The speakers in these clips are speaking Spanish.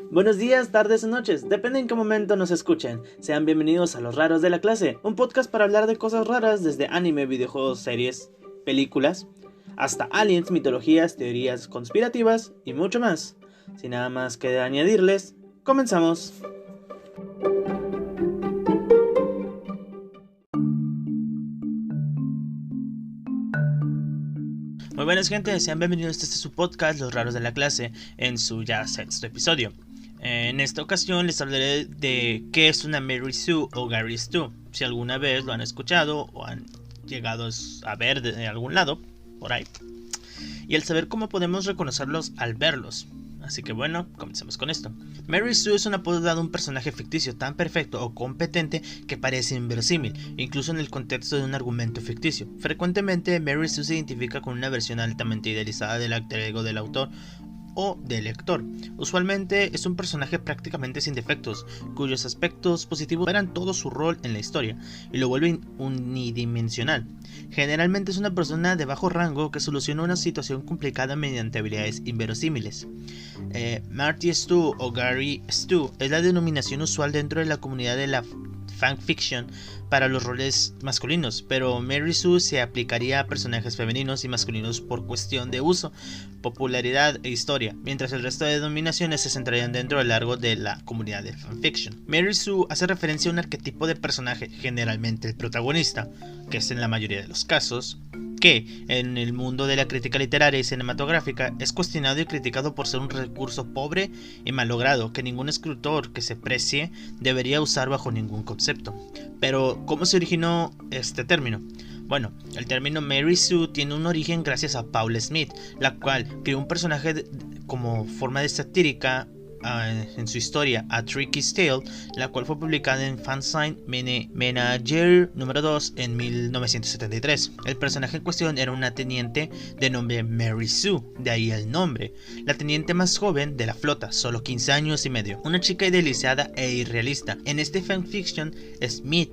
Buenos días, tardes o noches, depende en qué momento nos escuchen. Sean bienvenidos a Los Raros de la Clase, un podcast para hablar de cosas raras desde anime, videojuegos, series, películas, hasta aliens, mitologías, teorías conspirativas y mucho más. Sin nada más que añadirles, comenzamos. Muy buenas gente, sean bienvenidos a este su podcast Los Raros de la Clase en su ya sexto episodio. En esta ocasión les hablaré de qué es una Mary Sue o Gary Stu, si alguna vez lo han escuchado o han llegado a ver de algún lado, por ahí, y el saber cómo podemos reconocerlos al verlos. Así que bueno, comencemos con esto. Mary Sue es un apodo dado a un personaje ficticio tan perfecto o competente que parece inverosímil, incluso en el contexto de un argumento ficticio. Frecuentemente, Mary Sue se identifica con una versión altamente idealizada del alter ego del autor o del lector. Usualmente es un personaje prácticamente sin defectos, cuyos aspectos positivos superan todo su rol en la historia y lo vuelven unidimensional. Generalmente es una persona de bajo rango que soluciona una situación complicada mediante habilidades inverosímiles. Marty Stu o Gary Stu es la denominación usual dentro de la comunidad de la fanfiction para los roles masculinos, pero Mary Sue se aplicaría a personajes femeninos y masculinos por cuestión de uso, popularidad e historia, mientras el resto de denominaciones se centrarían dentro del largo de la comunidad de fanfiction. Mary Sue hace referencia a un arquetipo de personaje, generalmente el protagonista, que es en la mayoría de los casos, que en el mundo de la crítica literaria y cinematográfica es cuestionado y criticado por ser un recurso pobre y malogrado que ningún escritor que se precie debería usar bajo ningún concepto. Pero, ¿cómo se originó este término? Bueno, el término Mary Sue tiene un origen gracias a Paula Smith, la cual creó un personaje como forma de satírica en su historia A Tricky's Tale, la cual fue publicada en Fanzine Menagerie número 2 en 1973. El personaje en cuestión era una teniente de nombre Mary Sue, de ahí el nombre, la teniente más joven de la flota, solo 15 años y medio, una chica idealizada e irrealista. En este fanfiction, Smith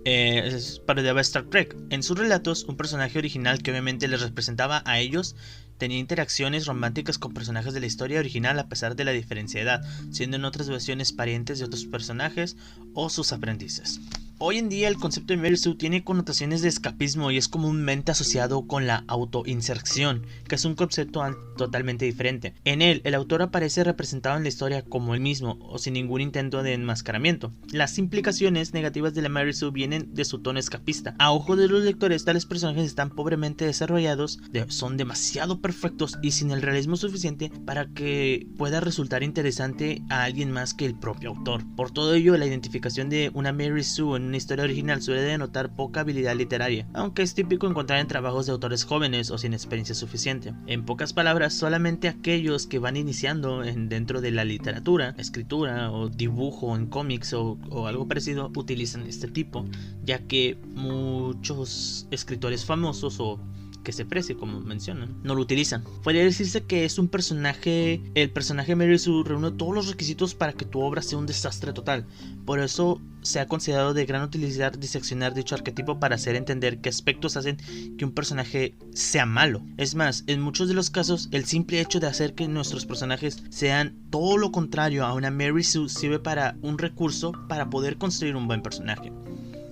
parodiaba Star Trek. En sus relatos, un personaje original que obviamente les representaba a ellos tenía interacciones románticas con personajes de la historia original a pesar de la diferencia de edad, siendo en otras versiones parientes de otros personajes o sus aprendices. Hoy en día el concepto de Mary Sue tiene connotaciones de escapismo y es comúnmente asociado con la autoinserción, que es un concepto totalmente diferente. En él, el autor aparece representado en la historia como él mismo o sin ningún intento de enmascaramiento. Las implicaciones negativas de la Mary Sue vienen de su tono escapista. A ojo de los lectores, tales personajes están pobremente desarrollados, son demasiado perfectos y sin el realismo suficiente para que pueda resultar interesante a alguien más que el propio autor. Por todo ello, la identificación de una Mary Sue en una historia original suele denotar poca habilidad literaria, aunque es típico encontrar en trabajos de autores jóvenes o sin experiencia suficiente. En pocas palabras, solamente aquellos que van iniciando dentro de la literatura, escritura o dibujo en cómics o algo parecido utilizan este tipo, ya que muchos escritores famosos o que se precie, como mencionan, no lo utilizan. Podría decirse que es un personaje, el personaje Mary Sue reúne todos los requisitos para que tu obra sea un desastre total. Por eso se ha considerado de gran utilidad diseccionar dicho arquetipo para hacer entender qué aspectos hacen que un personaje sea malo. Es más, en muchos de los casos, el simple hecho de hacer que nuestros personajes sean todo lo contrario a una Mary Sue sirve para un recurso para poder construir un buen personaje.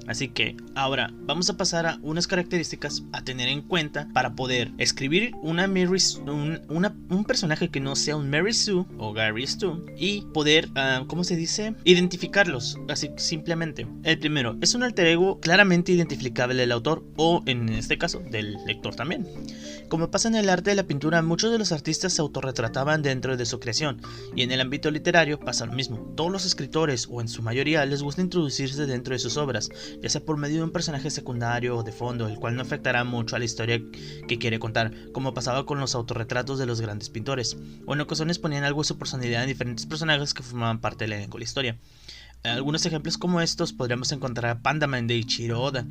Así que ahora vamos a pasar a unas características a tener en cuenta para poder escribir una un personaje que no sea un Mary Sue o Gary Stu y poder, ¿cómo se dice? Identificarlos, así simplemente. El primero, es un alter ego claramente identificable del autor o en este caso del lector también. Como pasa en el arte de la pintura, muchos de los artistas se autorretrataban dentro de su creación y en el ámbito literario pasa lo mismo. Todos los escritores o en su mayoría les gusta introducirse dentro de sus obras, ya sea por medio de un personaje secundario o de fondo, el cual no afectará mucho a la historia que quiere contar, como pasaba con los autorretratos de los grandes pintores, o en ocasiones ponían algo de su personalidad en diferentes personajes que formaban parte del elenco de la historia. Algunos ejemplos como estos podríamos encontrar a Pandaman de Ichiro Oda,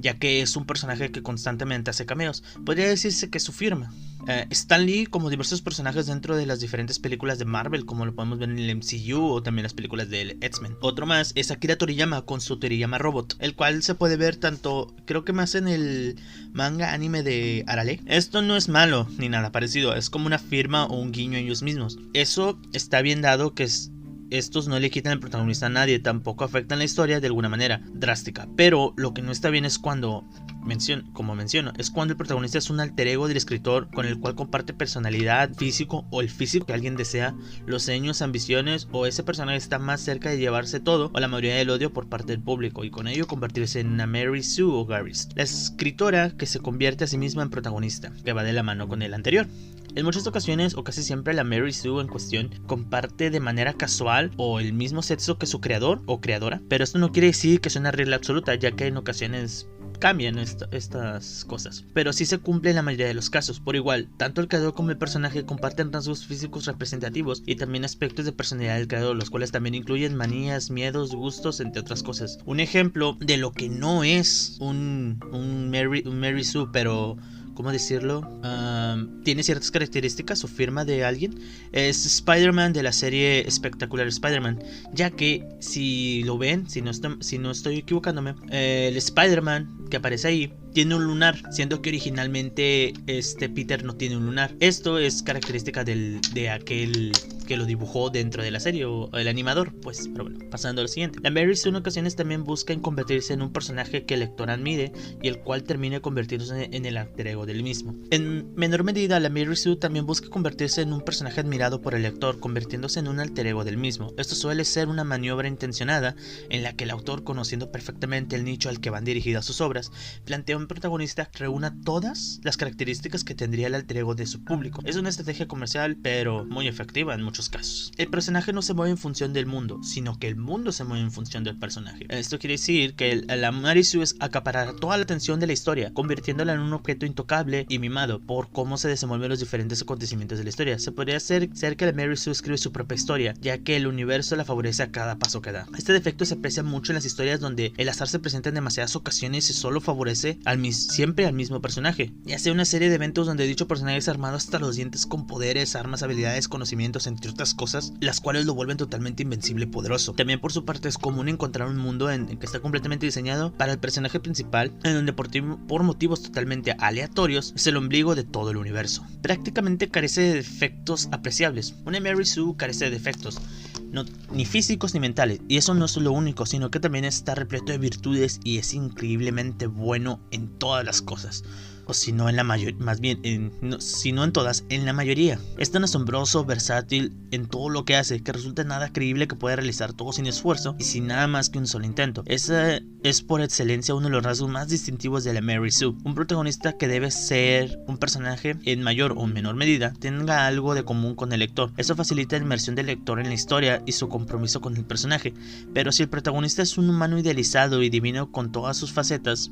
ya que es un personaje que constantemente hace cameos. Podría decirse que es su firma. Stan Lee, como diversos personajes dentro de las diferentes películas de Marvel, como lo podemos ver en el MCU o también las películas de X-Men. Otro más es Akira Toriyama con su Toriyama Robot, el cual se puede ver tanto, creo que más en el manga anime de Arale. Esto no es malo ni nada parecido, es como una firma o un guiño a ellos mismos. Eso está bien dado, que es estos no le quitan el protagonista a nadie, tampoco afectan la historia de alguna manera drástica. Pero lo que no está bien es cuando, como menciono, es cuando el protagonista es un alter ego del escritor con el cual comparte personalidad, físico o el físico que alguien desea, los sueños, ambiciones, o ese personaje está más cerca de llevarse todo o la mayoría del odio por parte del público y con ello convertirse en una Mary Sue o Gary Stu, la escritora que se convierte a sí misma en protagonista, que va de la mano con el anterior. En muchas ocasiones, o casi siempre, la Mary Sue en cuestión comparte de manera casual o el mismo sexo que su creador o creadora, pero esto no quiere decir que sea una regla absoluta, ya que en ocasiones cambian estas cosas, pero sí se cumple en la mayoría de los casos. Por igual, tanto el creador como el personaje comparten rasgos físicos representativos y también aspectos de personalidad del creador, los cuales también incluyen manías, miedos, gustos, entre otras cosas. Un ejemplo de lo que no es un Mary Sue, pero ¿cómo decirlo? Tiene ciertas características o firma de alguien. Es Spider-Man de la serie Espectacular Spider-Man, ya que si lo ven, si no estoy equivocándome, el Spider-Man que aparece ahí tiene un lunar, siendo que originalmente Peter no tiene un lunar. Esto es característica de aquel que lo dibujó dentro de la serie o el animador, pues. Pero bueno, pasando a lo siguiente, la Mary Sue en ocasiones también busca en convertirse en un personaje que el lector admire y el cual termine convirtiéndose en el alter ego del mismo. En menor medida, la Mary Sue también busca convertirse en un personaje admirado por el lector, convirtiéndose en un alter ego del mismo. Esto suele ser una maniobra intencionada en la que el autor, conociendo perfectamente el nicho al que van dirigidas sus obras, plantea un protagonista que reúna todas las características que tendría el alter ego de su público. Es una estrategia comercial, pero muy efectiva en muchos casos. El personaje no se mueve en función del mundo, sino que el mundo se mueve en función del personaje. Esto quiere decir que la Mary Sue acaparará toda la atención de la historia, convirtiéndola en un objeto intocable y mimado por cómo se desenvuelven los diferentes acontecimientos de la historia. Se podría ser que la Mary Sue escribe su propia historia, ya que el universo la favorece a cada paso que da. Este defecto se aprecia mucho en las historias donde el azar se presenta en demasiadas ocasiones y solo favorece siempre al mismo personaje, ya sea una serie de eventos donde dicho personaje es armado hasta los dientes con poderes, armas, habilidades, conocimientos, entre otras cosas, las cuales lo vuelven totalmente invencible y poderoso. También por su parte es común encontrar un mundo en que está completamente diseñado para el personaje principal, en donde por motivos totalmente aleatorios es el ombligo de todo el universo. Prácticamente carece de defectos apreciables. Una Mary Sue carece de defectos, ni físicos ni mentales, y eso no es lo único, sino que también está repleto de virtudes y es increíblemente bueno en todas las cosas, o si no en la mayoría, más bien si no en todas, en la mayoría. Es tan asombroso, versátil en todo lo que hace, que resulta nada creíble que pueda realizar todo sin esfuerzo y sin nada más que un solo intento. Esa es por excelencia uno de los rasgos más distintivos de la Mary Sue. Un protagonista que debe ser un personaje en mayor o menor medida tenga algo de común con el lector. Eso facilita la inmersión del lector en la historia y su compromiso con el personaje. Pero si el protagonista es un humano idealizado y divino con todas sus facetas,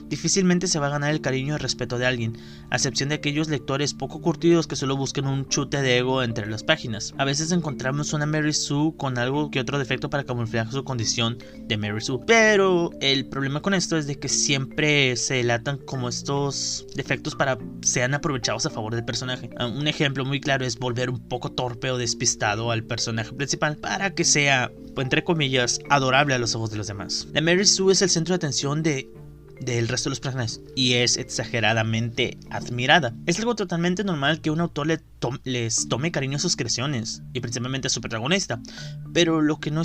difícilmente se va a ganar el cariño y el respeto de alguien, a excepción de aquellos lectores poco curtidos que solo busquen un chute de ego entre las páginas. A veces encontramos una Mary Sue con algo que otro defecto para camuflar su condición de Mary Sue, pero el problema con esto es de que siempre se delatan como estos defectos para sean aprovechados a favor del personaje. Un ejemplo muy claro es volver un poco torpe o despistado al personaje principal para que sea, entre comillas, adorable a los ojos de los demás. La Mary Sue es el centro de atención del resto de los personajes y es exageradamente admirada. Es algo totalmente normal que un autor les tome cariño a sus creaciones y principalmente a su protagonista, pero lo que no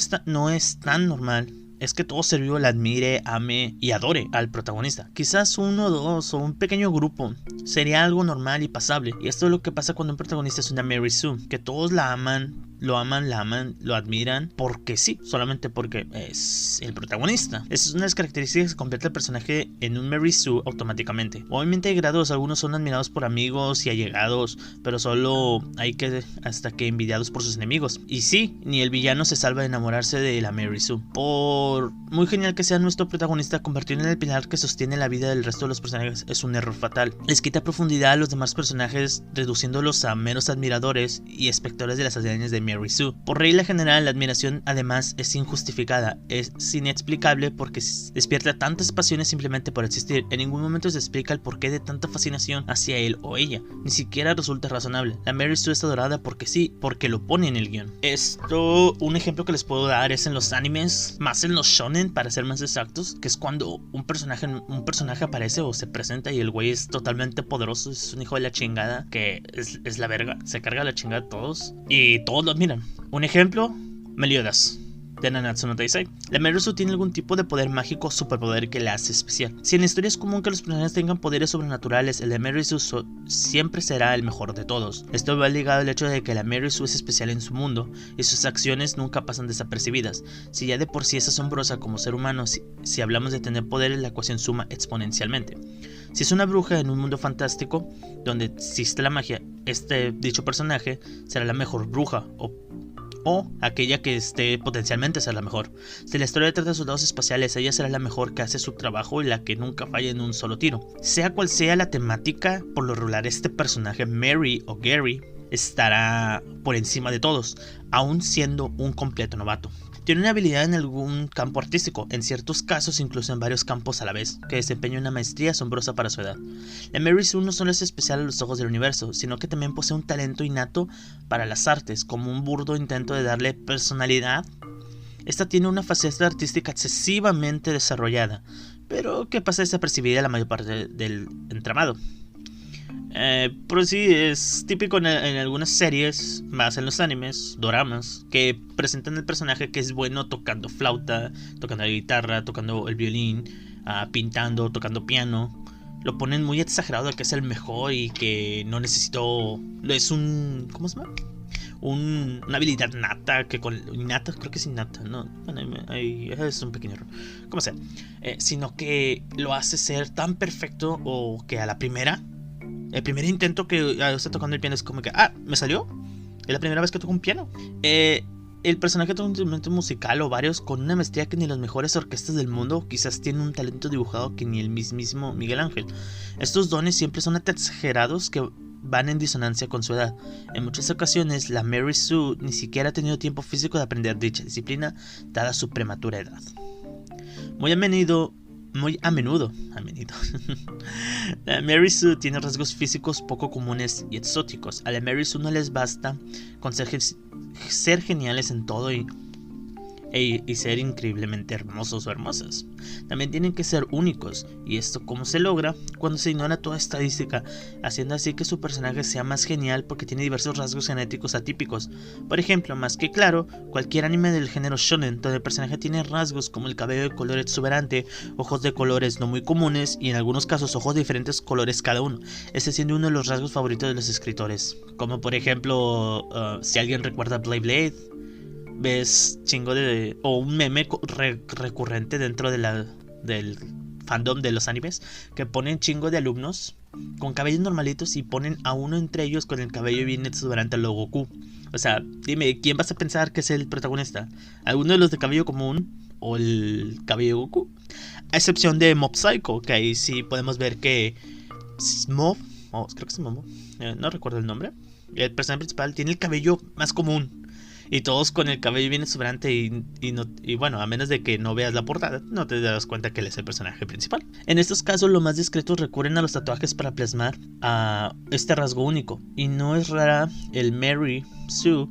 es tan normal es que todo ser vivo la admire, ame y adore al protagonista. Quizás uno, dos o un pequeño grupo sería algo normal y pasable, y esto es lo que pasa cuando un protagonista es una Mary Sue, que todos la aman, lo admiran porque sí, solamente porque es el protagonista. Esa es una de las características que convierte al personaje en un Mary Sue automáticamente. Obviamente hay grados, algunos son admirados por amigos y allegados, pero solo hasta que envidiados por sus enemigos. Y sí, ni el villano se salva de enamorarse de la Mary Sue. Por muy genial que sea nuestro protagonista, convertirlo en el pilar que sostiene la vida del resto de los personajes es un error fatal. Les quita profundidad a los demás personajes, reduciéndolos a meros admiradores y espectadores de las hazañas de Mary Sue. Por regla general, la admiración además es injustificada, es inexplicable porque despierta tantas pasiones simplemente por existir. En ningún momento se explica el porqué de tanta fascinación hacia él o ella, ni siquiera resulta razonable. La Mary Sue es adorada porque sí, porque lo pone en el guión. Un ejemplo que les puedo dar es en los animes, más en los shonen para ser más exactos, que es cuando un personaje aparece o se presenta y el güey es totalmente poderoso, es un hijo de la chingada, que es la verga, se carga la chingada a todos y todos lo Mira, un ejemplo, Meliodas de Nanatsu no Taizai. La Mary Sue tiene algún tipo de poder mágico o superpoder que la hace especial. Si en la historia es común que los personajes tengan poderes sobrenaturales, el de Mary Sue siempre será el mejor de todos. Esto va ligado al hecho de que la Mary Sue es especial en su mundo y sus acciones nunca pasan desapercibidas. Si ya de por sí es asombrosa como ser humano, si hablamos de tener poderes, la ecuación suma exponencialmente. Si es una bruja en un mundo fantástico donde existe la magia, dicho personaje será la mejor bruja o aquella que esté potencialmente ser la mejor. Si la historia trata de soldados espaciales, ella será la mejor que hace su trabajo y la que nunca falla en un solo tiro. Sea cual sea la temática, por lo regular este personaje Mary o Gary estará por encima de todos, aún siendo un completo novato. Tiene una habilidad en algún campo artístico, en ciertos casos incluso en varios campos a la vez, que desempeña una maestría asombrosa para su edad. La Mary Sue no solo es especial a los ojos del universo, sino que también posee un talento innato para las artes, como un burdo intento de darle personalidad. Esta tiene una faceta artística excesivamente desarrollada, pero que pasa desapercibida la mayor parte del entramado. Por sí es típico en algunas series, más en los animes, doramas, que presentan el personaje que es bueno tocando flauta, tocando la guitarra, tocando el violín, pintando, tocando piano. Lo ponen muy exagerado de que es el mejor y que no necesitó... Es un... ¿Cómo se llama? Una habilidad nata, innata, creo que es innata, ¿no? Bueno, ahí es un pequeño error. Como sea. Sino que lo hace ser tan perfecto o que a la primera... El primer intento que está tocando el piano es como que, me salió. Es la primera vez que toco un piano. El personaje toca un instrumento musical o varios con una maestría que ni las mejores orquestas del mundo. Quizás tiene un talento dibujado que ni el mismísimo Miguel Ángel. Estos dones siempre son tan exagerados que van en disonancia con su edad. En muchas ocasiones la Mary Sue ni siquiera ha tenido tiempo físico de aprender dicha disciplina dada su prematura edad. Muy a menudo la Mary Sue tiene rasgos físicos poco comunes y exóticos. A la Mary Sue no les basta con ser geniales en todo y ser increíblemente hermosos o hermosas. También tienen que ser únicos, y esto cómo se logra cuando se ignora toda estadística, haciendo así que su personaje sea más genial porque tiene diversos rasgos genéticos atípicos. Por ejemplo, más que claro, cualquier anime del género shonen donde el personaje tiene rasgos como el cabello de color exuberante, ojos de colores no muy comunes y en algunos casos ojos de diferentes colores cada uno, este siendo uno de los rasgos favoritos de los escritores. Como por ejemplo, si alguien recuerda Blade Blade, ves chingo de... o un meme recurrente dentro del fandom de los animes, que ponen chingo de alumnos con cabellos normalitos y ponen a uno entre ellos con el cabello bien exuberante a lo Goku. O sea, dime, ¿quién vas a pensar que es el protagonista? ¿Alguno de los de cabello común o el cabello Goku? A excepción de Mob Psycho, que ahí sí podemos ver que Mob, creo que es Momo, no recuerdo el nombre, el personaje principal tiene el cabello más común. Y todos con el cabello bien exuberante y bueno, a menos de que no veas la portada, no te das cuenta que él es el personaje principal. En estos casos, los más discretos recurren a los tatuajes para plasmar a este rasgo único. Y no es rara el Mary Sue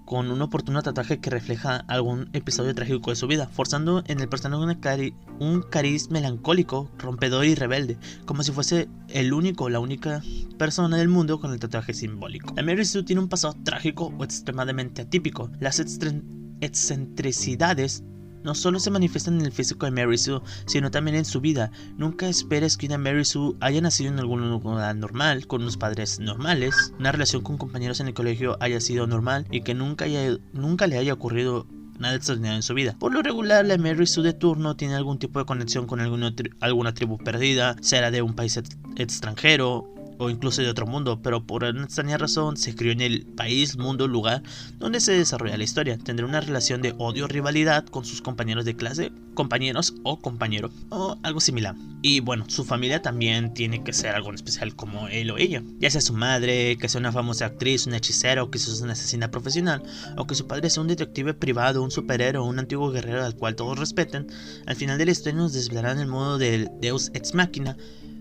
con un oportuno tatuaje que refleja algún episodio trágico de su vida, forzando en el personaje un cariz melancólico, rompedor y rebelde, como si fuese el único o la única persona del mundo con el tatuaje simbólico. La Mary Sue tiene un pasado trágico o extremadamente atípico. Las excentricidades no solo se manifiestan en el físico de Mary Sue, sino también en su vida. Nunca esperes que una Mary Sue haya nacido en algún lugar normal, con unos padres normales, una relación con compañeros en el colegio haya sido normal y que nunca le haya ocurrido nada extraordinario en su vida. Por lo regular, la Mary Sue de turno tiene algún tipo de conexión con alguna tribu perdida, será de un país extranjero o incluso de otro mundo, pero por una extraña razón se crió en el país, mundo, lugar donde se desarrolla la historia. Tendrá una relación de odio o rivalidad con sus compañeros de clase, compañeros o compañero, o algo similar. Y bueno, su familia también tiene que ser algo especial como él o ella, ya sea su madre, que sea una famosa actriz, una hechicera o quizás una asesina profesional, o que su padre sea un detective privado, un superhéroe o un antiguo guerrero al cual todos respeten. Al final de la historia nos desvelarán el modo del Deus Ex Machina,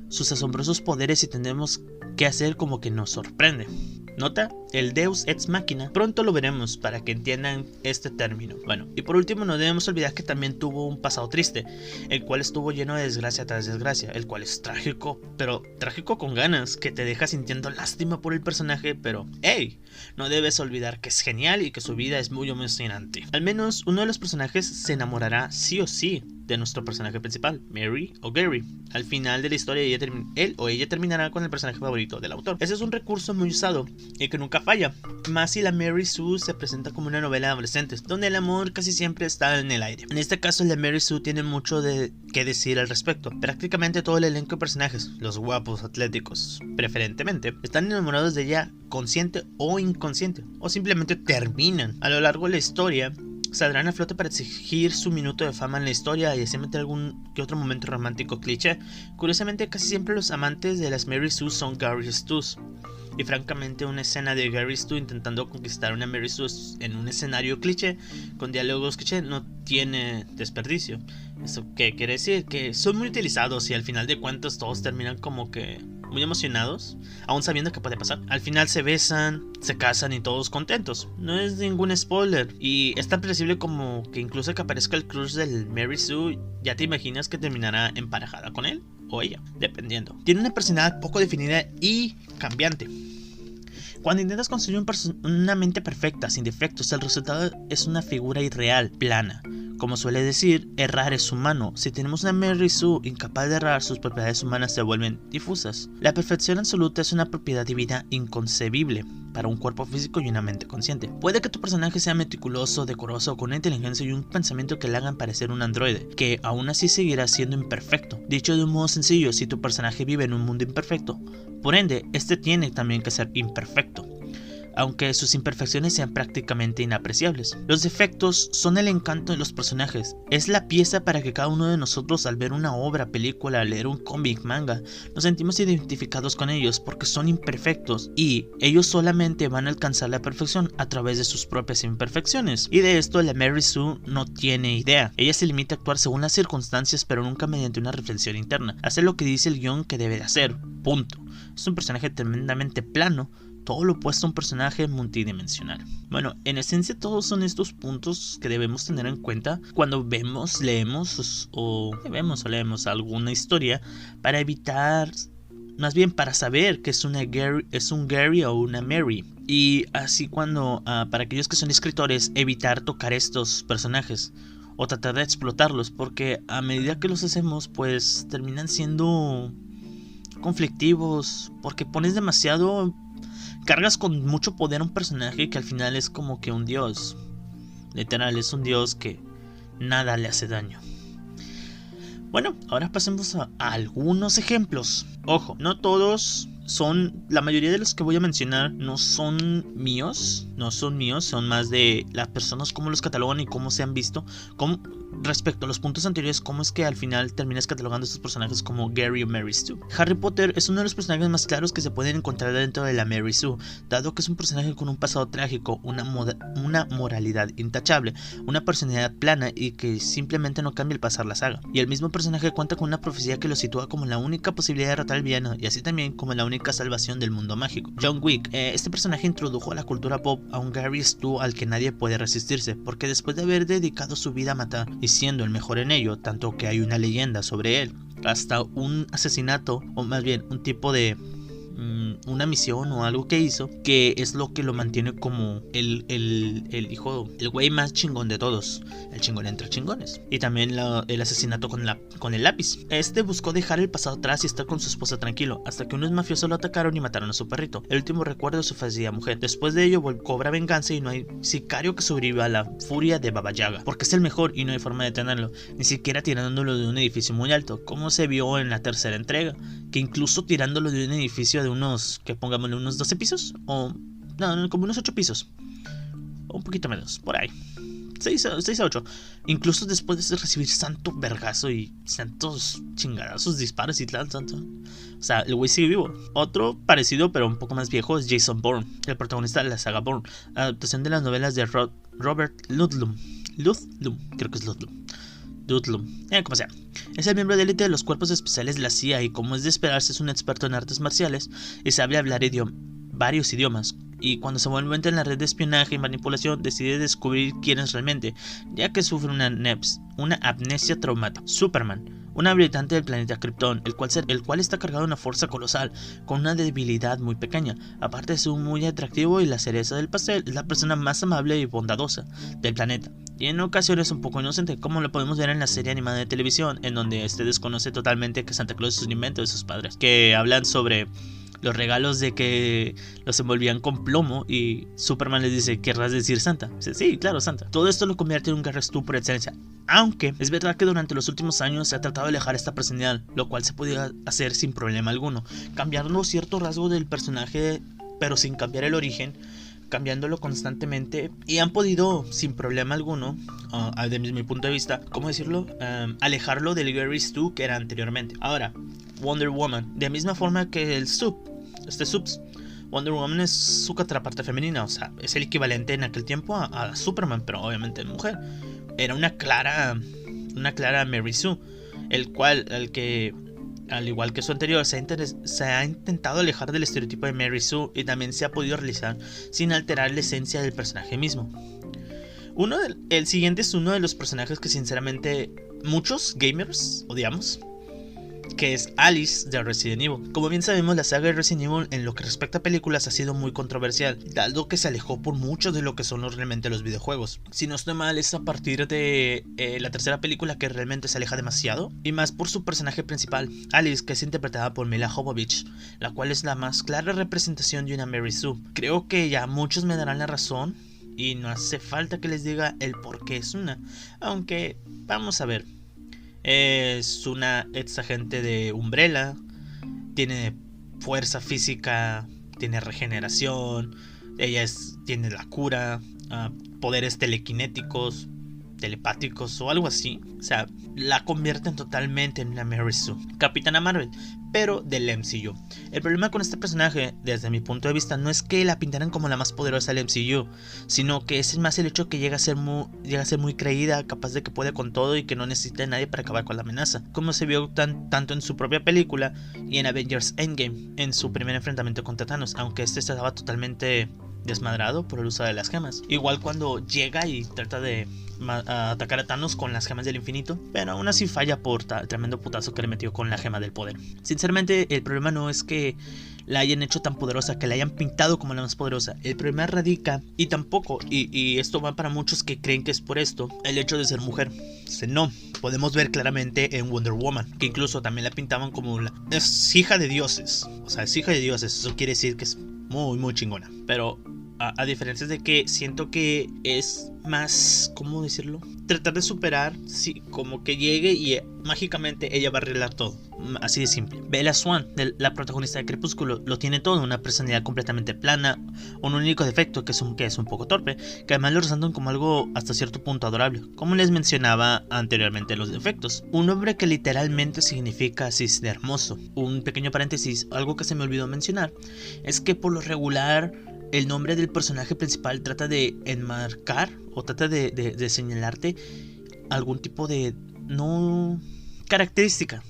sus asombrosos poderes y tendremos que hacer como que nos sorprende. Nota, el Deus Ex Machina, pronto lo veremos para que entiendan este término. Bueno, y por último no debemos olvidar que también tuvo un pasado triste, el cual estuvo lleno de desgracia tras desgracia, el cual es trágico, pero trágico con ganas, que te deja sintiendo lástima por el personaje, pero hey, no debes olvidar que es genial y que su vida es muy emocionante. Al menos uno de los personajes se enamorará sí o sí de nuestro personaje principal, Mary o Gary. Al final de la historia él o ella terminará con el personaje favorito del autor. Ese es un recurso muy usado y que nunca falla, más si la Mary Sue se presenta como una novela de adolescentes, donde el amor casi siempre está en el aire. En este caso la Mary Sue tiene mucho que decir al respecto. Prácticamente todo el elenco de personajes, los guapos, atléticos, preferentemente, están enamorados de ella consciente o inconsciente, o simplemente terminan. A lo largo de la historia saldrán a flote para exigir su minuto de fama en la historia y así meter algún que otro momento romántico cliché. Curiosamente, casi siempre los amantes de las Mary Sue son Gary Stu's. Y francamente, una escena de Gary Stu intentando conquistar a una Mary Sue en un escenario cliché, con diálogos cliché, no tiene desperdicio. ¿Eso qué quiere decir? Que son muy utilizados y al final de cuentas todos terminan como que muy emocionados, aún sabiendo que puede pasar. Al final se besan, se casan y todos contentos. No es ningún spoiler y es tan predecible como que incluso que aparezca el crush del Mary Sue, ya te imaginas que terminará emparejada con él o ella, dependiendo. Tiene una personalidad poco definida y cambiante. Cuando intentas construir una mente perfecta, sin defectos, el resultado es una figura irreal, plana. Como suele decir, errar es humano. Si tenemos una Mary Sue incapaz de errar, sus propiedades humanas se vuelven difusas. La perfección absoluta es una propiedad divina inconcebible para un cuerpo físico y una mente consciente. Puede que tu personaje sea meticuloso, decoroso, con una inteligencia y un pensamiento que le hagan parecer un androide, que aún así seguirá siendo imperfecto. Dicho de un modo sencillo, si tu personaje vive en un mundo imperfecto, por ende, este tiene también que ser imperfecto, aunque sus imperfecciones sean prácticamente inapreciables. Los defectos son el encanto de los personajes, es la pieza para que cada uno de nosotros al ver una obra, película, leer un cómic, manga, nos sentimos identificados con ellos porque son imperfectos y ellos solamente van a alcanzar la perfección a través de sus propias imperfecciones. Y de esto la Mary Sue no tiene idea, ella se limita a actuar según las circunstancias pero nunca mediante una reflexión interna, hace lo que dice el guión que debe de hacer, punto. Es un personaje tremendamente plano, todo lo opuesto a un personaje multidimensional. Bueno, en esencia todos son estos puntos que debemos tener en cuenta cuando leemos alguna historia para evitar, más bien para saber que es un Gary o una Mary. Y así para aquellos que son escritores, evitar tocar estos personajes o tratar de explotarlos, porque a medida que los hacemos pues terminan siendo conflictivos, porque cargas con mucho poder a un personaje que al final es como que un dios. Literal, es un dios que nada le hace daño. Bueno, ahora pasemos a algunos ejemplos. Ojo, no todos la mayoría de los que voy a mencionar no son míos, son más de las personas, cómo los catalogan y cómo se han visto. Respecto a los puntos anteriores, cómo es que al final terminas catalogando a estos personajes como Gary o Mary Sue. Harry Potter es uno de los personajes más claros que se pueden encontrar dentro de la Mary Sue, dado que es un personaje con un pasado trágico, una moralidad intachable, una personalidad plana y que simplemente no cambia al pasar la saga. Y el mismo personaje cuenta con una profecía que lo sitúa como la única posibilidad de derrotar al villano y así también como la única salvación del mundo mágico. John Wick, este personaje introdujo a la cultura pop a un Gary Stu al que nadie puede resistirse, porque después de haber dedicado su vida a matar y siendo el mejor en ello, tanto que hay una leyenda sobre él, hasta un asesinato, o más bien un tipo de una misión o algo que hizo, que es lo que lo mantiene como el güey más chingón de todos, el chingón entre chingones. Y también el asesinato con el lápiz. Este buscó dejar el pasado atrás y estar con su esposa tranquilo, hasta que unos mafiosos lo atacaron y mataron a su perrito, el último recuerdo de su fallecida mujer. Después de ello cobra venganza y no hay sicario que sobreviva a la furia de Baba Yaga, porque es el mejor y no hay forma de detenerlo, ni siquiera tirándolo de un edificio muy alto, como se vio en la tercera entrega, que incluso tirándolo de un edificio de unos, que pongámosle unos 12 pisos, o no, como unos 8 pisos, o un poquito menos, por ahí, 6 a 8, incluso después de recibir santo vergazo y santos chingadazos, disparos y tal, o sea, el güey sigue vivo. Otro parecido pero un poco más viejo es Jason Bourne, el protagonista de la saga Bourne, adaptación de las novelas de Robert Ludlum, creo que es Ludlum, como sea. Es el miembro de élite de los cuerpos especiales de la CIA y como es de esperarse es un experto en artes marciales y sabe hablar varios idiomas, y cuando se vuelve en la red de espionaje y manipulación decide descubrir quién es realmente, ya que sufre una amnesia traumática. Superman, un habitante del planeta Krypton, el cual está cargado de una fuerza colosal, con una debilidad muy pequeña. Aparte de ser muy atractivo y la cereza del pastel, es la persona más amable y bondadosa del planeta, y en ocasiones un poco inocente, como lo podemos ver en la serie animada de televisión, en donde este desconoce totalmente que Santa Claus es un invento de sus padres, que hablan sobre los regalos de que los envolvían con plomo, y Superman les dice: ¿querrás decir Santa? Dice: sí, claro, Santa. Todo esto lo convierte en un Garry Stu por excelencia, aunque es verdad que durante los últimos años se ha tratado de alejar esta personalidad, lo cual se podía hacer sin problema alguno, cambiando cierto rasgo del personaje pero sin cambiar el origen, cambiándolo constantemente, y han podido sin problema alguno, desde mi punto de vista, ¿cómo decirlo? Alejarlo del Garry Stu que era anteriormente. Ahora, Wonder Woman, de la misma forma que el Subs, Wonder Woman es su contraparte femenina, o sea, es el equivalente en aquel tiempo a Superman, pero obviamente es mujer. Era una clara Mary Sue, al igual que su anterior, se ha intentado alejar del estereotipo de Mary Sue, y también se ha podido realizar sin alterar la esencia del personaje mismo. El siguiente es uno de los personajes que sinceramente muchos gamers odiamos, que es Alice de Resident Evil. Como bien sabemos, la saga de Resident Evil en lo que respecta a películas ha sido muy controversial, dado que se alejó por mucho de lo que son realmente los videojuegos. Si no estoy mal, es a partir de la tercera película que realmente se aleja demasiado, y más por su personaje principal, Alice, que es interpretada por Milla Jovovich, la cual es la más clara representación de una Mary Sue. Creo que ya muchos me darán la razón, y no hace falta que les diga el por qué es una, aunque vamos a ver. Es una ex agente de Umbrella, tiene fuerza física, tiene regeneración, tiene la cura, poderes telequinéticos, telepáticos o algo así. O sea, la convierten totalmente en una Mary Sue, Capitana Marvel, pero del MCU. El problema con este personaje, desde mi punto de vista, no es que la pintaran como la más poderosa del MCU, sino que es más el hecho que llega a ser muy creída, capaz de que puede con todo y que no necesita de nadie para acabar con la amenaza, como se vio tanto en su propia película y en Avengers Endgame, en su primer enfrentamiento contra Thanos, aunque este estaba totalmente desmadrado por el uso de las gemas. Igual cuando llega y trata de atacar a Thanos con las gemas del infinito, pero aún así falla por el tremendo putazo que le metió con la gema del poder. Sinceramente, el problema no es que la hayan hecho tan poderosa, que la hayan pintado como la más poderosa. El problema radica, y tampoco, y esto va para muchos que creen que es por esto, el hecho de ser mujer. No, podemos ver claramente en Wonder Woman, que incluso también la pintaban como es hija de dioses. O sea, es hija de dioses, eso quiere decir que es muy, muy chingona. Pero a diferencia de que siento que es más, ¿cómo decirlo? Tratar de superar, sí, como que llegue y mágicamente ella va a arreglar todo. Así de simple. Bella Swan, la protagonista de Crepúsculo, lo tiene todo, una personalidad completamente plana, un único defecto que es un poco torpe, que además lo resaltan como algo hasta cierto punto adorable, como les mencionaba anteriormente los defectos. Un nombre que literalmente significa cisne hermoso. Un pequeño paréntesis, algo que se me olvidó mencionar, es que por lo regular el nombre del personaje principal trata de enmarcar o trata de señalarte algún tipo de característica,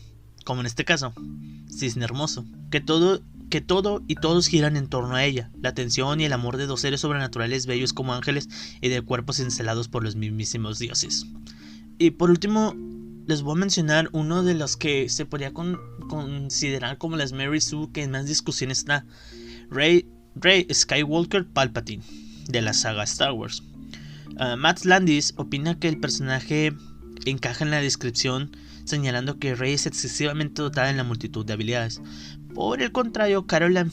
como en este caso, cisne hermoso, que todo y todos giran en torno a ella, la atención y el amor de dos seres sobrenaturales bellos como ángeles y de cuerpos encelados por los mismísimos dioses. Y por último, les voy a mencionar uno de los que se podría considerar como las Mary Sue que en más discusión está, Rey Skywalker Palpatine, de la saga Star Wars. Matt Landis opina que el personaje encaja en la descripción, señalando que Rey es excesivamente dotada en la multitud de habilidades. Por el contrario, Caroline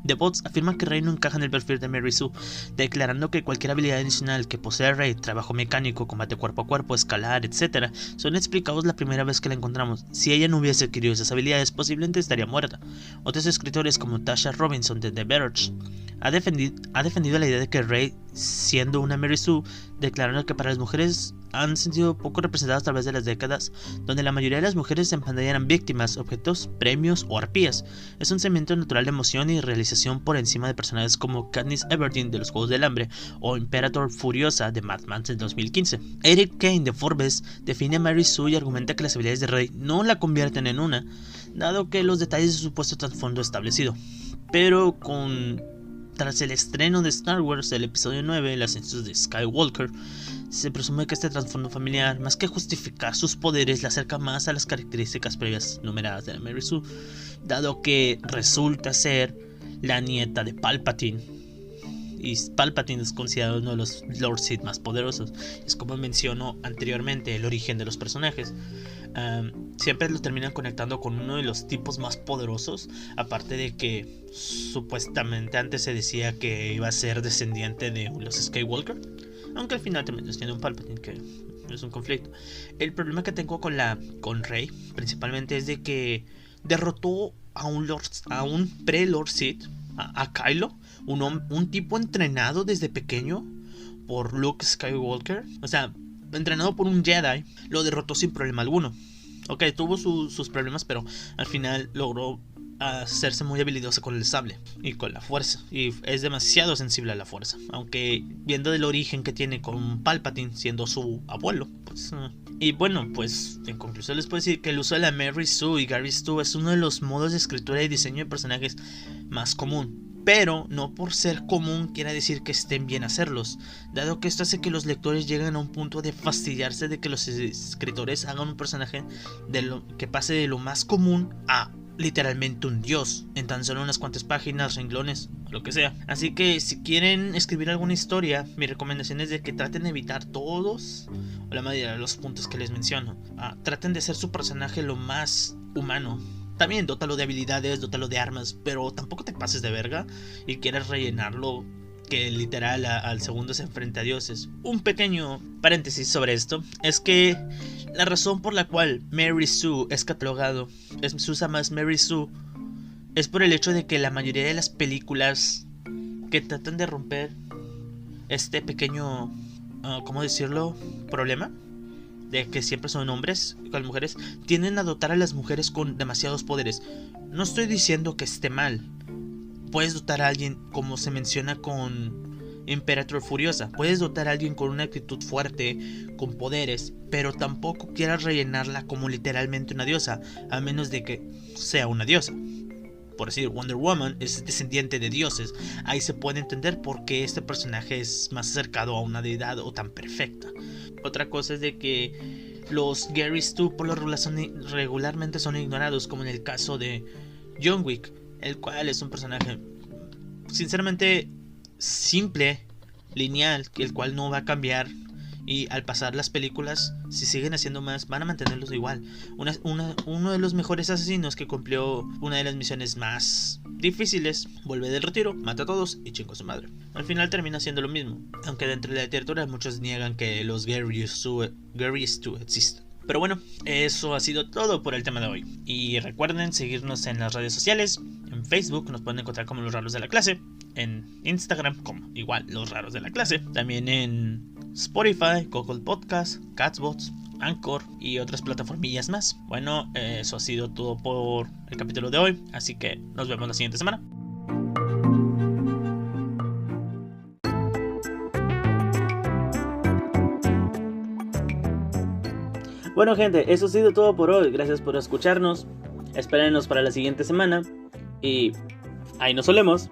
The Bots afirma que Rey no encaja en el perfil de Mary Sue, declarando que cualquier habilidad adicional que posee Rey, trabajo mecánico, combate cuerpo a cuerpo, escalar, etc., son explicados la primera vez que la encontramos. Si ella no hubiese adquirido esas habilidades, posiblemente estaría muerta. Otros escritores como Tasha Robinson de The Verge ha defendido la idea de que Rey, siendo una Mary Sue, declarando que para las mujeres han sido poco representadas a través de las décadas, donde la mayoría de las mujeres en pantalla eran víctimas, objetos, premios o arpías. Es un sentimiento natural de emoción y realización por encima de personajes como Katniss Everdeen de los Juegos del Hambre o Imperator Furiosa de Mad Men en 2015. Eric Kane de Forbes define a Mary Sue y argumenta que las habilidades de Rey no la convierten en una. dado que los detalles de su supuesto trasfondo establecido. Pero tras el estreno de Star Wars, el episodio 9, el ascenso de Skywalker, se presume que este trasfondo familiar, más que justificar sus poderes, le acerca más a las características previas numeradas de la Mary Sue, dado que resulta ser la nieta de Palpatine. Y Palpatine es considerado uno de los Lord Sith más poderosos. Es como menciono anteriormente, el origen de los personajes. Siempre lo terminan conectando con uno de los tipos más poderosos. Aparte de que supuestamente antes se decía que iba a ser descendiente de los Skywalker, aunque al final también tiene un Palpatine, que es un conflicto. El problema que tengo con Rey principalmente es de que derrotó a un pre-Lord Sith, a Kylo, un tipo entrenado desde pequeño por Luke Skywalker. O sea, entrenado por un Jedi, lo derrotó sin problema alguno. Ok, tuvo sus problemas, pero al final logró hacerse muy habilidoso con el sable y con la fuerza. Y es demasiado sensible a la fuerza. Aunque viendo del origen que tiene con Palpatine, siendo su abuelo, pues... Y bueno, pues en conclusión les puedo decir que el uso de la Mary Sue y Gary Stu es uno de los modos de escritura y diseño de personajes más común. Pero no por ser común quiere decir que estén bien hacerlos, dado que esto hace que los lectores lleguen a un punto de fastidiarse de que los escritores hagan un personaje que pase de lo más común a literalmente un dios en tan solo unas cuantas páginas, renglones, lo que sea. Así que si quieren escribir alguna historia, mi recomendación es de que traten de evitar todos o la mayoría de los puntos que les menciono. Traten de ser su personaje lo más humano. También dótalo de habilidades, dótalo de armas, pero tampoco te pases de verga y quieras rellenarlo que literal al segundo se enfrenta a dioses. Un pequeño paréntesis sobre esto es que la razón por la cual Mary Sue es catalogado, se usa más Mary Sue, es por el hecho de que la mayoría de las películas que tratan de romper este pequeño, ¿cómo decirlo?, problema de que siempre son hombres con las mujeres, tienden a dotar a las mujeres con demasiados poderes. No estoy diciendo que esté mal. Puedes dotar a alguien, como se menciona con Imperator Furiosa, puedes dotar a alguien con una actitud fuerte, con poderes, pero tampoco quieras rellenarla como literalmente una diosa, a menos de que sea una diosa. Por decir, Wonder Woman es descendiente de dioses. Ahí se puede entender por qué este personaje es más acercado a una deidad o tan perfecta. Otra cosa es de que los Gary Stu por lo regularmente son ignorados, como en el caso de John Wick, el cual es un personaje sinceramente simple, lineal, el cual no va a cambiar. Y al pasar las películas, si siguen haciendo más, van a mantenerlos igual. Uno de los mejores asesinos que cumplió una de las misiones más difíciles, vuelve del retiro, mata a todos y chingo a su madre. Al final termina siendo lo mismo, aunque dentro de la literatura muchos niegan que los Gary Stu existan. Pero bueno, eso ha sido todo por el tema de hoy. Y recuerden seguirnos en las redes sociales. En Facebook nos pueden encontrar como Los Raros de la Clase. En Instagram como igual Los Raros de la Clase. También en Spotify, Google Podcast, Castbox, Anchor y otras plataformillas más. Bueno, eso ha sido todo por el capítulo de hoy. Así que nos vemos la siguiente semana. Bueno gente, eso ha sido todo por hoy. Gracias por escucharnos. Espérenos para la siguiente semana. Y ahí nos solemos.